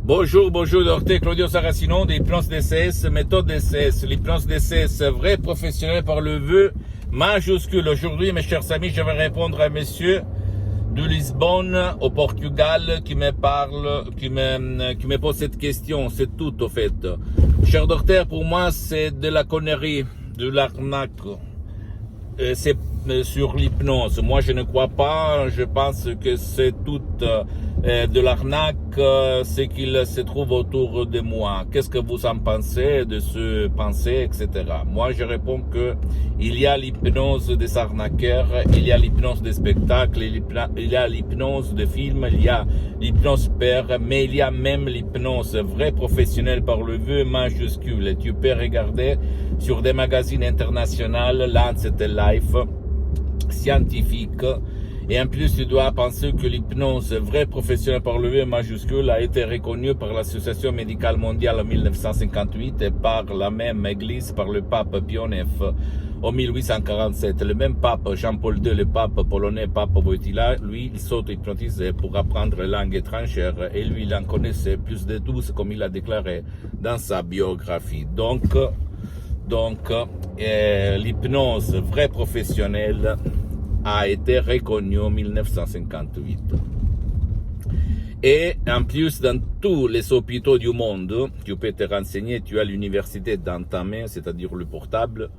Bonjour, docteur Claudio Saracino d'hypnose DCS, méthode DCS, l'hypnose DCS, vrai professionnel par le vœu majuscule. Aujourd'hui, mes chers amis, je vais répondre à monsieur de Lisbonne, au Portugal, qui me pose cette question. C'est tout, au fait. Cher docteur, pour moi, c'est de la connerie, de l'arnaque. C'est sur l'hypnose. Moi, je ne crois pas. Je pense que c'est tout de l'arnaque, ce qu'il se trouve autour de moi. Qu'est-ce que vous en pensez de ce pensée, etc. Moi, je réponds que il y a l'hypnose des arnaqueurs, il y a l'hypnose des spectacles, il y a l'hypnose de films, il y a l'hypnose père, mais il y a même l'hypnose vraie professionnelle par le vœu majuscule. Et tu peux regarder sur des magazines internationaux, Lancet Life, scientifique, et en plus tu dois penser que l'hypnose vraie professionnelle par le vœu majuscule a été reconnue par l'Association médicale mondiale en 1958 et par la même église, par le pape Pie IX en 1847. Le même pape Jean-Paul II, le pape polonais, pape Wojtyla, lui il s'auto-hypnotisait pour apprendre les langues étrangères et lui il en connaissait plus de 12 comme il a déclaré dans sa biographie. Donc l'hypnose vraie professionnelle a été reconnue en 1958. Et en plus, dans tous les hôpitaux du monde, tu peux te renseigner, tu as l'université dans ta main, c'est-à-dire le portable,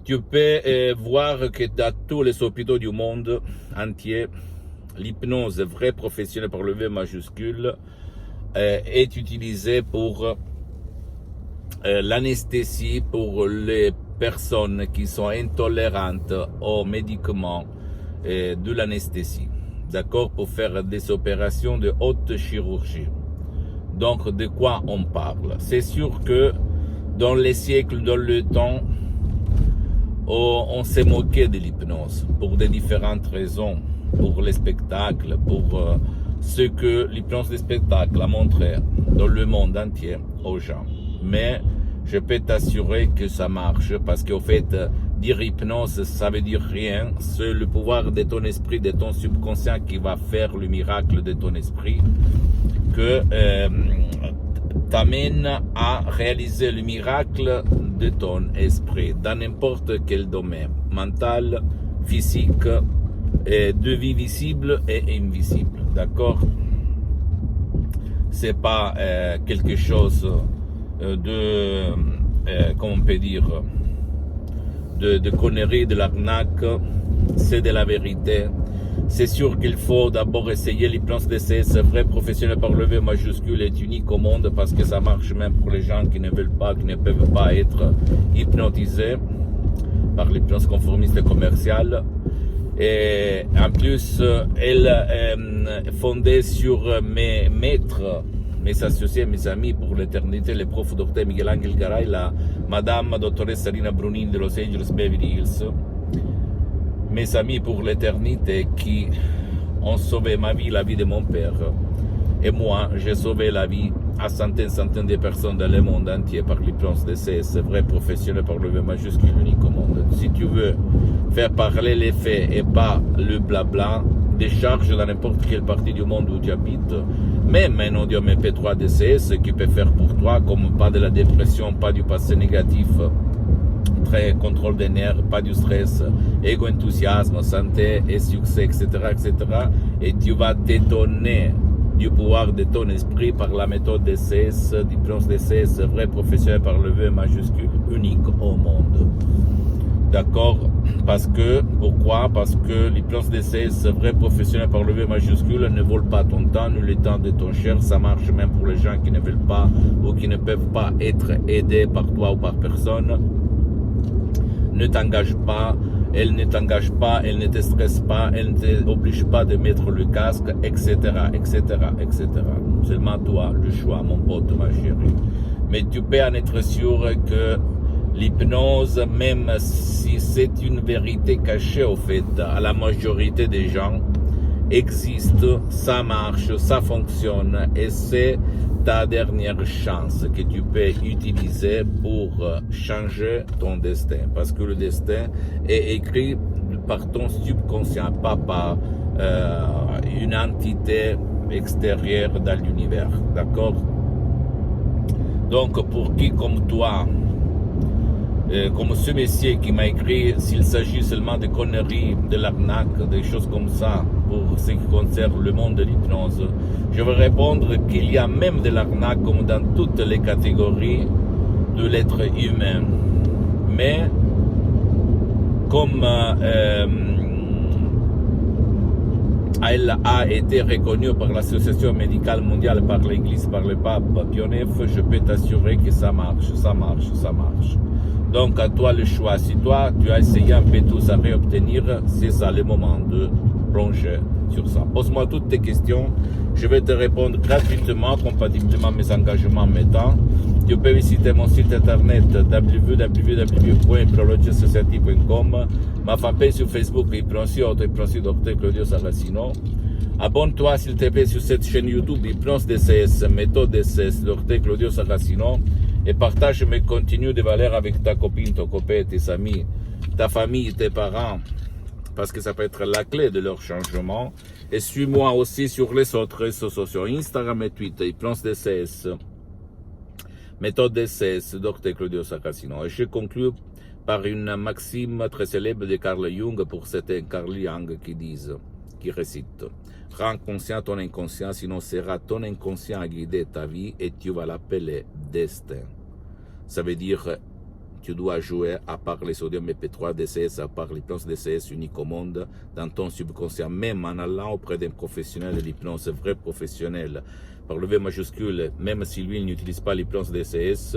tu peux voir que dans tous les hôpitaux du monde entier, l'hypnose vraie professionnelle par le V majuscule est utilisée pour l'anesthésie pour les personnes qui sont intolérantes aux médicaments de l'anesthésie, d'accord, pour faire des opérations de haute chirurgie. Donc, de quoi on parle? C'est sûr que dans les siècles, dans le temps, on s'est moqué de l'hypnose pour de différentes raisons, pour les spectacles, pour ce que l'hypnose des spectacles a montré dans le monde entier aux gens. Mais je peux t'assurer que ça marche parce qu'au fait, dire hypnose, ça veut dire rien. C'est le pouvoir de ton esprit, de ton subconscient qui va faire le miracle de ton esprit que t'amène à réaliser le miracle de ton esprit dans n'importe quel domaine, mental, physique, de vie visible et invisible. D'accord? C'est pas quelque chose comment on peut dire, de conneries, de l'arnaque, c'est de la vérité. C'est sûr qu'il faut d'abord essayer l'hypnose DCS vrai professionnel par le V majuscule est unique au monde parce que ça marche même pour les gens qui ne veulent pas, qui ne peuvent pas être hypnotisés par l'hypnose conformiste commerciale. Et en plus, elle est fondée sur mes maîtres, mes associés, mes amis pour l'éternité, le prof Dr Miguel Angel Garay, la madame dottoressa Rina Brunin de Los Angeles Beverly Hills, mes amis pour l'éternité qui ont sauvé ma vie, la vie de mon père. Et moi, j'ai sauvé la vie à centaines de personnes dans le monde entier par l'hypnose DCS, vrai professionnel par le V majuscule unique au monde. Si tu veux faire parler les faits et pas le blabla, décharge dans n'importe quelle partie du monde où tu habites, même un audio MP3 DCS qui peut faire pour toi, comme pas de la dépression, pas du passé négatif, très contrôle des nerfs, pas du stress, égo-enthousiasme, santé et succès, etc., etc. Et tu vas t'étonner du pouvoir de ton esprit par la méthode DCS, d'hypnose DCS, vrai professionnel par le V majuscule, unique au monde. D'accord? Pourquoi? Parce que l'hypnose DCS, vrai professionnel par le V majuscule, ne vole pas ton temps, ni le temps de ton cher. Ça marche même pour les gens qui ne veulent pas ou qui ne peuvent pas être aidés par toi ou par personne. Ne t'engage pas, elle ne t'engage pas, elle ne te stresse pas, elle ne t'oblige pas de mettre le casque, etc., etc., etc. Seulement toi, le choix, mon pote, ma chérie. Mais tu peux en être sûr que l'hypnose, même si c'est une vérité cachée au fait à la majorité des gens, existe, ça marche, ça fonctionne et c'est ta dernière chance que tu peux utiliser pour changer ton destin. Parce que le destin est écrit par ton subconscient, pas par une entité extérieur dans l'univers. D'accord? Donc, pour qui comme toi, comme ce monsieur qui m'a écrit, s'il s'agit seulement de conneries, de l'arnaque, des choses comme ça, pour ce qui concerne le monde de l'hypnose, je vais répondre qu'il y a même de l'arnaque comme dans toutes les catégories de l'être humain. Mais, comme elle a été reconnue par l'Association médicale mondiale, par l'Église, par le pape Pie IX, je peux t'assurer que ça marche, ça marche, ça marche. Donc à toi le choix. Si toi tu as essayé un peu tout ça réobtenir, c'est ça le moment de plonger sur ça. Pose-moi toutes tes questions, je vais te répondre gratuitement, compatiblement à mes engagements mettants. Tu peux visiter mon site internet www.hypnologiassociative.com, ma fanpage sur Facebook, Hypnosie Dr Claudio Saracino. Abonne-toi s'il te plaît sur cette chaîne YouTube Hypnose DCS, méthode DCS, Dr Claudio Saracino, et partage mes contenus de valeur avec ta copine, ton copain, tes amis, ta famille, tes parents, parce que ça peut être la clé de leur changement. Et suis-moi aussi sur les autres réseaux sociaux, Instagram et Twitter, Hypnose DCS, méthode DCS, Dr Claudio Saracino. Et je conclue par une maxime très célèbre de Carl Jung, pour certains Carl Jung, qui récite: rends conscient ton inconscient, sinon sera ton inconscient à guider ta vie et tu vas l'appeler destin. Ça veut dire tu dois jouer à part les sodium MP3 DCS, à part l'hypnose DCS unique au monde, dans ton subconscient, même en allant auprès d'un professionnel de l'hypnose, vrai professionnel, par le V majuscule, même si lui n'utilise pas l'hypnose DCS,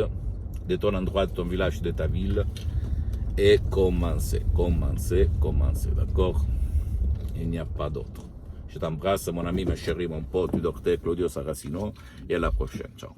de ton endroit, de ton village, de ta ville, et commencer, d'accord? Il n'y a pas d'autre. Je t'embrasse, mon ami, ma chérie, mon pote, du docteur Claudio Saracino, et à la prochaine. Ciao.